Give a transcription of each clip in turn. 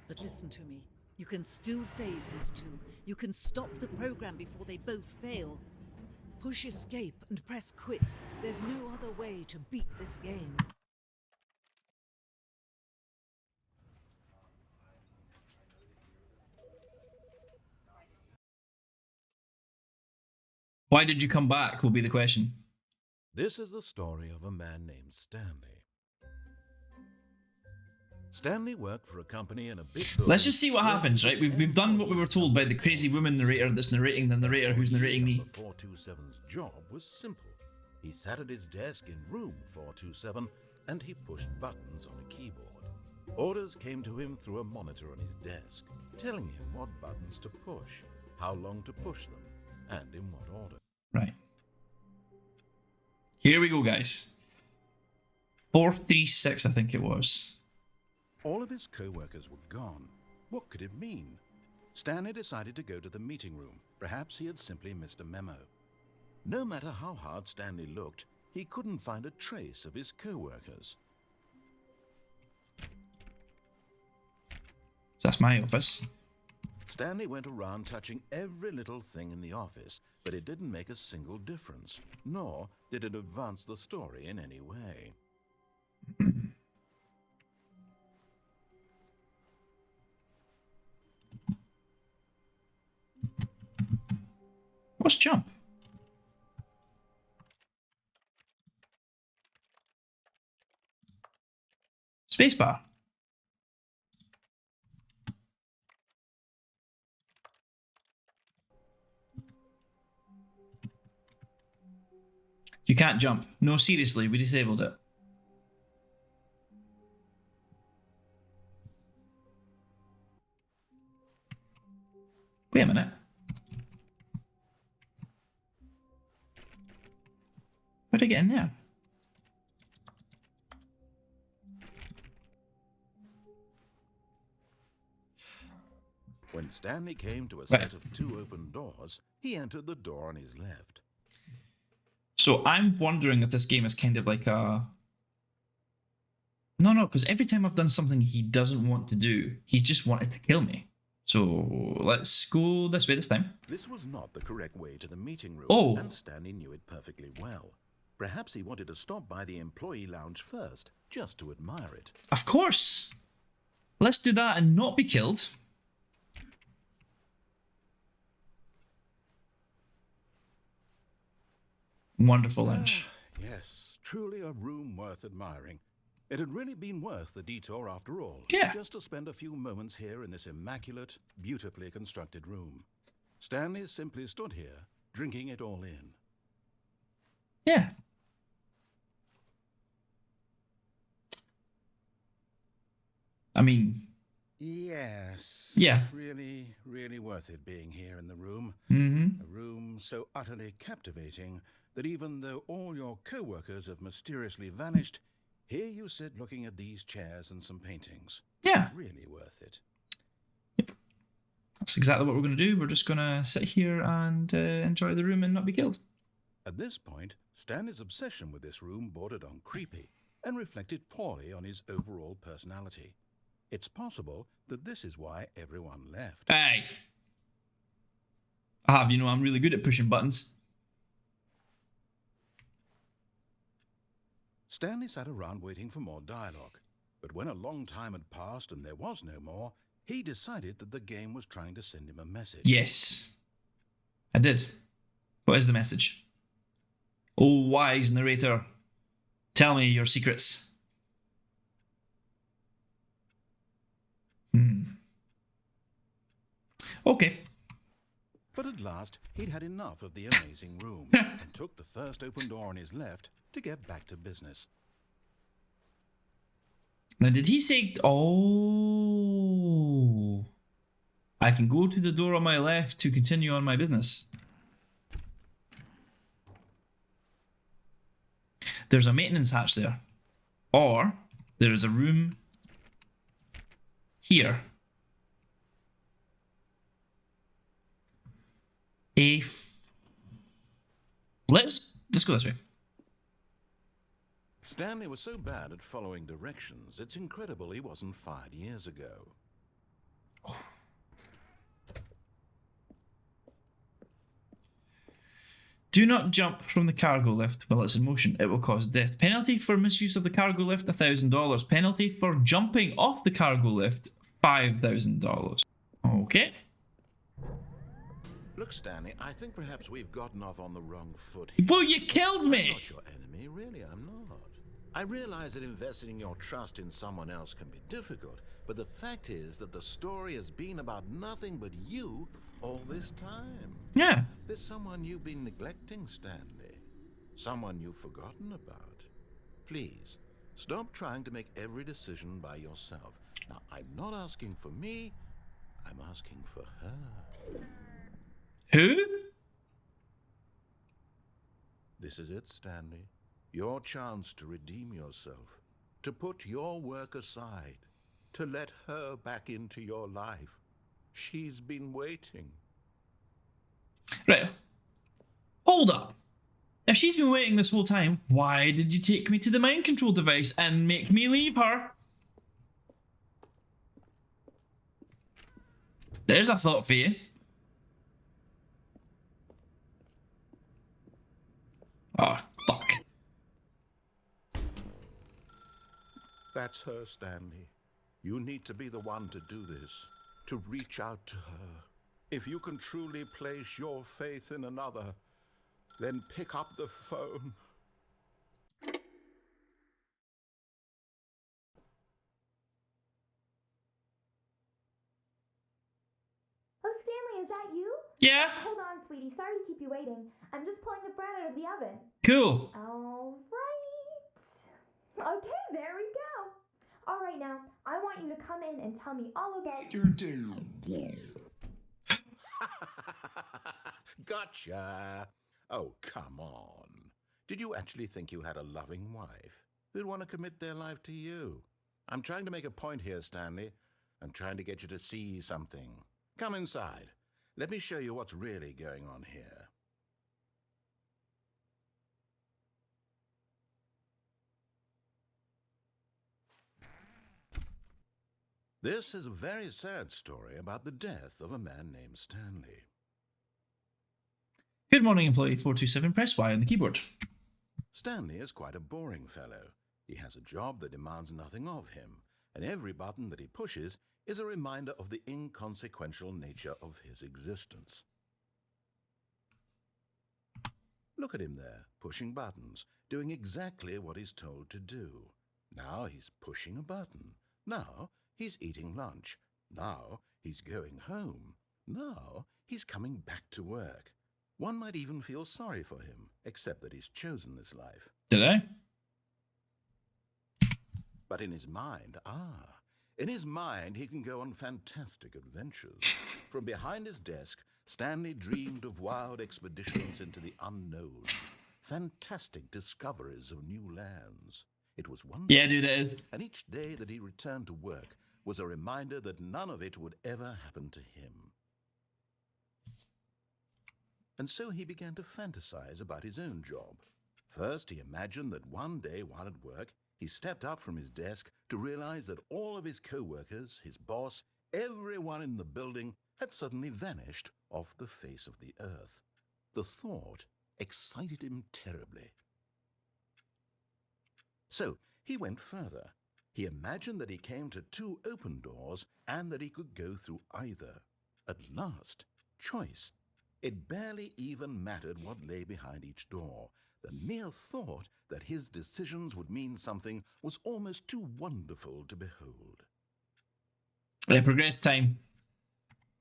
But listen to me. You can still save these two. You can stop the program before they both fail. Push escape and press quit. There's no other way to beat this game. Why did you come back will be the question. This is the story of a man named Stanley. Stanley worked for a company in a big building. Let's just see what happens, right? We've done what we were told by the crazy woman narrator that's narrating the narrator who's narrating me. 427's job was simple. He sat at his desk in room 427 and he pushed buttons on a keyboard. Orders came to him through a monitor on his desk, telling him what buttons to push, how long to push them, and in what order. Right. Here we go, guys. 436, I think it was. All of his co-workers were gone. What could it mean? Stanley decided to go to the meeting room. Perhaps he had simply missed a memo. No matter how hard Stanley looked, he couldn't find a trace of his co-workers. That's my office. Stanley went around touching every little thing in the office, but it didn't make a single difference, nor did it advance the story in any way. What's jump? Spacebar. You can't jump. No, seriously, we disabled it. Wait a minute. Where'd I get in there? When Stanley came to a set of two open doors, he entered the door on his left. So I'm wondering if this game is kind of like a... No, because every time I've done something he doesn't want to do, he's just wanted to kill me. So let's go this way this time. This was not the correct way to the meeting room, Oh. and Stanley knew it perfectly well. Perhaps he wanted to stop by the employee lounge first, just to admire it. Of course. Let's do that and not be killed. Wonderful lounge. Yes, truly a room worth admiring. It had really been worth the detour after all. Yeah. Just to spend a few moments here in this immaculate, beautifully constructed room. Stanley simply stood here, drinking it all in. Yeah. I mean... Yes. Yeah. Really, really worth it being here in the room. Mm-hmm. A room so utterly captivating that even though all your co-workers have mysteriously vanished, here you sit looking at these chairs and some paintings. Yeah. Really worth it. Yep. That's exactly what we're going to do. We're just going to sit here and enjoy the room and not be killed. At this point, Stanley's obsession with this room bordered on creepy and reflected poorly on his overall personality. It's possible that this is why everyone left. Hey! You know, I'm really good at pushing buttons. Stanley sat around waiting for more dialogue, but when a long time had passed and there was no more, he decided that the game was trying to send him a message. Yes. I did. What is the message? Oh, wise narrator, tell me your secrets. Okay. But at last, he'd had enough of the amazing room and took the first open door on his left to get back to business. Now, did he say... Oh. I can go to the door on my left to continue on my business. There's a maintenance hatch there. Or there is a room here. Let's go this way. Stanley was so bad at following directions, it's incredible he wasn't fired years ago. Do not jump from the cargo lift while it's in motion. It will cause death. Penalty for misuse of the cargo lift, $1,000. Penalty for jumping off the cargo lift, $5,000. Okay. Look, Stanley, I think perhaps we've gotten off on the wrong foot here. Well, you killed I'm me! not your enemy, really, I'm not. I realize that investing your trust in someone else can be difficult, but the fact is that the story has been about nothing but you all this time. Yeah. There's someone you've been neglecting, Stanley. Someone you've forgotten about. Please, stop trying to make every decision by yourself. Now, I'm not asking for me, I'm asking for her. Who? This is it, Stanley. Your chance to redeem yourself, to put your work aside, to let her back into your life. She's been waiting. Right. Hold up. If she's been waiting this whole time, why did you take me to the mind control device and make me leave her? There's a thought for you. Oh, fuck. That's her, Stanley. You need to be the one to do this, to reach out to her. If you can truly place your faith in another, then pick up the phone. Oh, Stanley, is that you? Yeah, Hold on, sweetie. Sorry to keep you waiting. I'm just pulling the bread out of the oven. cool. All right. Okay, there we go. All right, now, I want you to come in and tell me all about your day. Gotcha. Oh, come on. Did you actually think you had a loving wife who'd want to commit their life to you? I'm trying to make a point here, Stanley. I'm trying to get you to see something. Come inside. Let me show you what's really going on here. This is a very sad story about the death of a man named Stanley. Good morning, employee 427. Press Y on the keyboard. Stanley is quite a boring fellow. He has a job that demands nothing of him, and every button that he pushes is a reminder of the inconsequential nature of his existence. Look at him there, pushing buttons, doing exactly what he's told to do. Now he's pushing a button. Now he's eating lunch. Now he's going home. Now he's coming back to work. One might even feel sorry for him, except that he's chosen this life. Did I? But in his mind, he can go on fantastic adventures. From behind his desk, Stanley dreamed of wild expeditions into the unknown, fantastic discoveries of new lands. It was wonderful. Yeah, dude, it is. And each day that he returned to work was a reminder that none of it would ever happen to him. And so he began to fantasize about his own job. First, he imagined that one day while at work, he stepped up from his desk to realize that all of his co-workers, his boss, everyone in the building had suddenly vanished off the face of the earth. The thought excited him terribly. So he went further. He imagined that he came to two open doors and that he could go through either. At last, choice. It barely even mattered what lay behind each door. The mere thought that his decisions would mean something was almost too wonderful to behold. Progress time.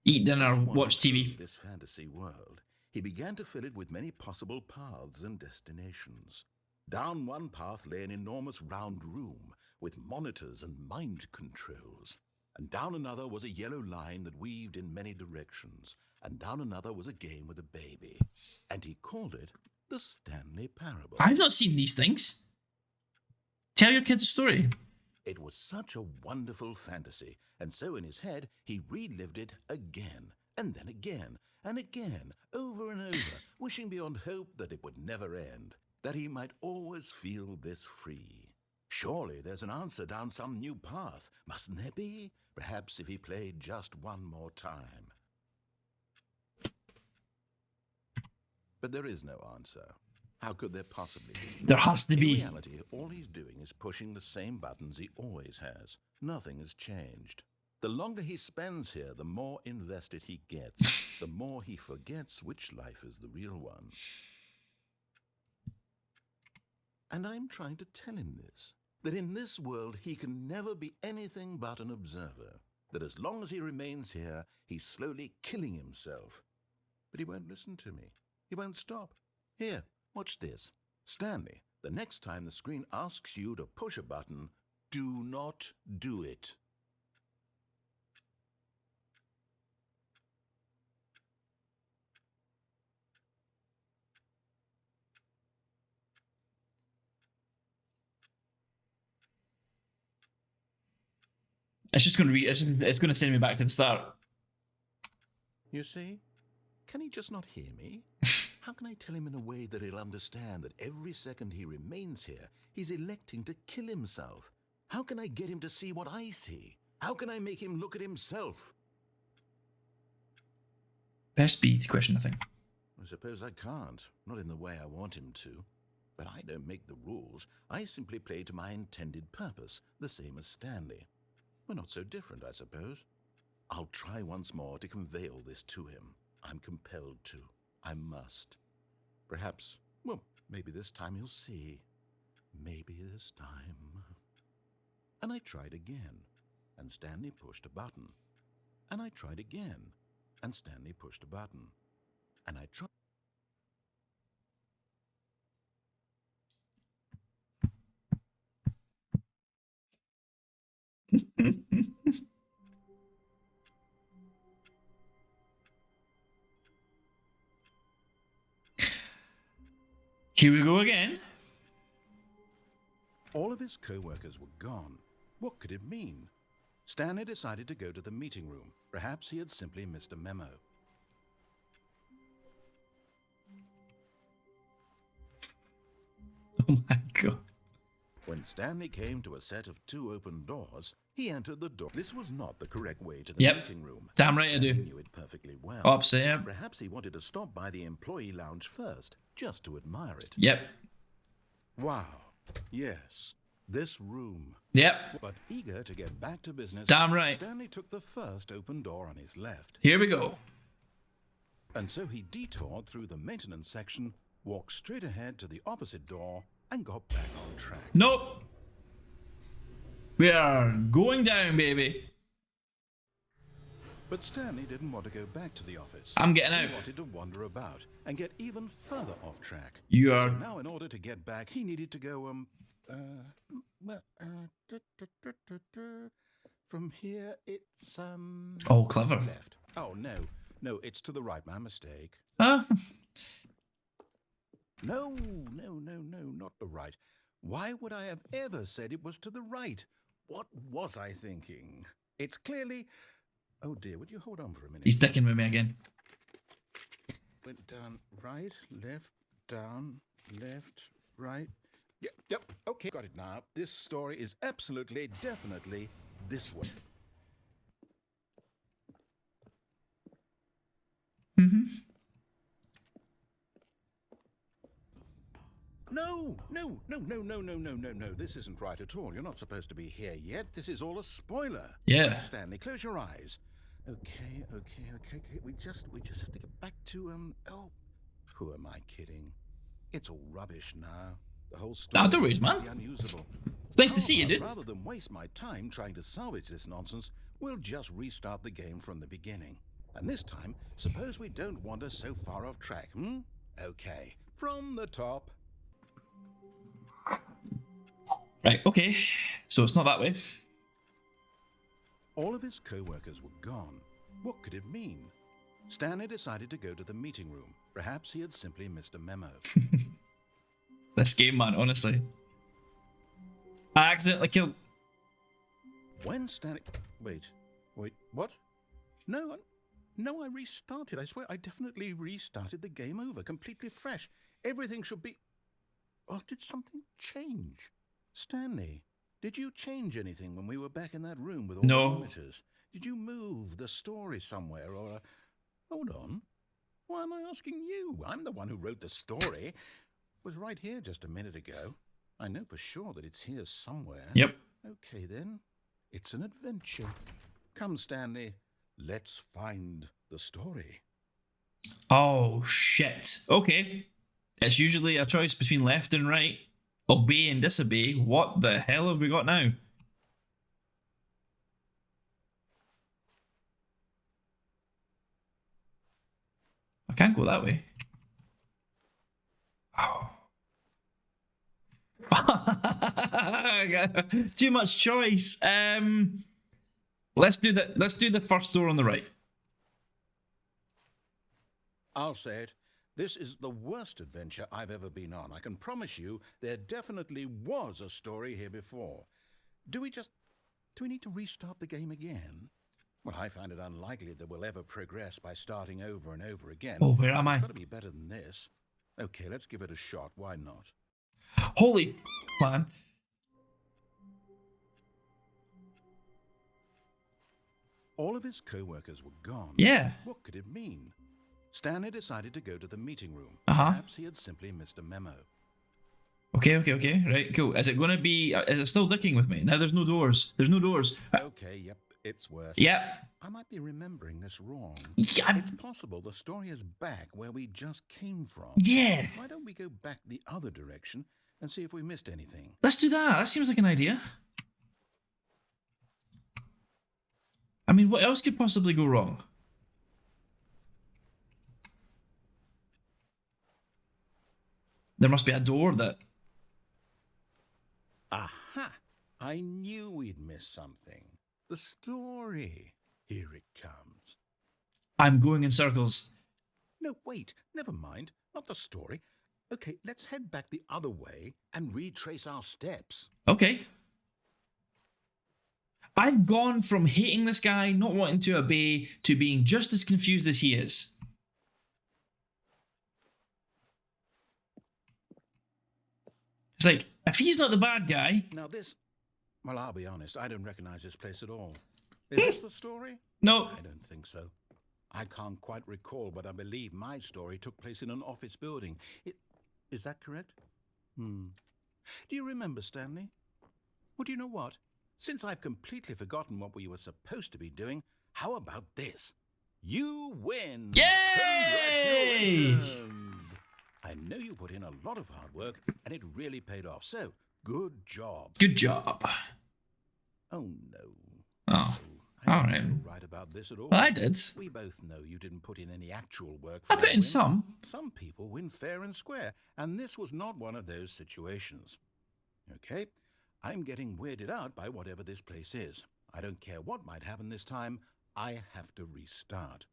Eat dinner, As he watch wandered TV. through this fantasy world, he began to fill it with many possible paths and destinations. Down one path lay an enormous round room with monitors and mind controls. And down another was a yellow line that weaved in many directions. And down another was a game with a baby. And he called it the Stanley Parable. I've not seen these things. Tell your kids a story. It was such a wonderful fantasy, and so in his head he relived it again, and then again, and again, over and over, wishing beyond hope that it would never end, that he might always feel this free. Surely there's an answer down some new path, mustn't there be? Perhaps if he played just one more time. But there is no answer. How could there possibly be? There has to In be. reality, all he's doing is pushing the same buttons he always has. Nothing has changed. The longer he spends here, the more invested he gets. The more he forgets which life is the real one. And I'm trying to tell him this. That in this world he can never be anything but an observer. That as long as he remains here, he's slowly killing himself. But he won't listen to me. He won't stop. Here, watch this. Stanley, the next time the screen asks you to push a button, do not do it. It's just going to it's going to send me back to the start. You see? Can he just not hear me? How can I tell him in a way that he'll understand that every second he remains here, he's electing to kill himself? How can I get him to see what I see? How can I make him look at himself? Best B to question, I think. I suppose I can't. Not in the way I want him to. But I don't make the rules. I simply play to my intended purpose, the same as Stanley. We're not so different, I suppose. I'll try once more to convey all this to him. I'm compelled to. I must. Perhaps, well, maybe this time he'll see. Maybe this time. And I tried again, and Stanley pushed a button. And I tried again, and Stanley pushed a button. And I tried. Here we go again. All of his co-workers were gone. What could it mean? Stanley decided to go to the meeting room. Perhaps he had simply missed a memo. Oh my god. When Stanley came to a set of 2 open doors, he entered the door. This was not the correct way to the Yep. meeting room. Damn right I do. Stanley knew it perfectly well. Opposite, yeah. Perhaps he wanted to stop by the employee lounge first, just to admire it. Yep. Wow. Yes. This room. Yep. But eager to get back to business, Damn right. Stanley took the first open door on his left. Here we go. And so he detoured through the maintenance section, walked straight ahead to the opposite door, and got back on track. Nope. We are going down, baby. But Stanley didn't want to go back to the office. I'm getting He out. wanted to wander about and get even further off track. You are. So now in order to get back, he needed to go, from here it's, Oh, clever. left. Oh, no. No, it's to the right. My mistake. No, not the right. Why would I have ever said it was to the right? What was I thinking? It's clearly... Oh dear, would you hold on for a minute? He's dicking with me again. Went down, right, left, down, left, right. Yep, okay, got it now. This story is absolutely, definitely this way. Mm-hmm. No. This isn't right at all. You're not supposed to be here yet. This is all a spoiler. Yeah. Right, Stanley, close your eyes. Okay. We just have to get back to, oh, who am I kidding? It's all rubbish now. The whole story Nah, don't worry, man. will be unusable. It's nice to see you, dude. Rather than waste my time trying to salvage this nonsense, we'll just restart the game from the beginning. And this time, suppose we don't wander so far off track, Okay, from the top. Right, okay. So it's not that way. All of his co-workers were gone. What could it mean? Stanley decided to go to the meeting room. Perhaps he had simply missed a memo. This game, man, honestly. I accidentally killed... When Stanley... Wait, what? No, I restarted. I swear, I definitely restarted the game over, completely fresh. Everything should be... Oh, did something change? Stanley, did you change anything when we were back in that room with all No. the monitors? Did you move the story somewhere or... Hold on. Why am I asking you? I'm the one who wrote the story. It was right here just a minute ago. I know for sure that it's here somewhere. Yep. Okay, then. It's an adventure. Come, Stanley. Let's find the story. Oh, shit. Okay. It's usually a choice between left and right. Obey and disobey. What the hell have we got now? I can't go that way. Oh. Too much choice. Let's do the first door on the right. I'll say it. This is the worst adventure I've ever been on. I can promise you there definitely was a story here before. Do we need to restart the game again? Well, I find it unlikely that we'll ever progress by starting over and over again. Oh, where am I? It's got to be better than this. Okay, let's give it a shot. Why not? Holy man. All of his co-workers were gone. Yeah. What could it mean? Stanley decided to go to the meeting room. Uh-huh. Perhaps he had simply missed a memo. Okay. Right, cool. Is it going to be... Is it still dicking with me? Now there's no doors. There's no doors. Okay, yep, it's worse. Yep. I might be remembering this wrong. Yeah. It's possible the story is back where we just came from. Yeah. Why don't we go back the other direction and see if we missed anything? Let's do that. That seems like an idea. I mean, what else could possibly go wrong? There must be a door that... Aha! I knew we'd miss something. The story. Here it comes. I'm going in circles. No, wait. Never mind. Not the story. Okay, let's head back the other way and retrace our steps. Okay. I've gone from hating this guy, not wanting to obey, to being just as confused as he is. It's like, if he's not the bad guy... Now this... Well, I'll be honest. I don't recognize this place at all. Is this the story? No. I don't think so. I can't quite recall, but I believe my story took place in an office building. Is that correct? Do you remember, Stanley? Well, do you know what? Since I've completely forgotten what we were supposed to be doing, how about this? You win! Yay! Congratulations! I know you put in a lot of hard work, and it really paid off. So, good job. Good job. Oh, no. Oh, I all don't right. feel right about this at all. Well, I did. We both know you didn't put in any actual work for I put that in win. some. Some people win fair and square, and this was not one of those situations. Okay, I'm getting weirded out by whatever this place is. I don't care what might happen this time. I have to restart.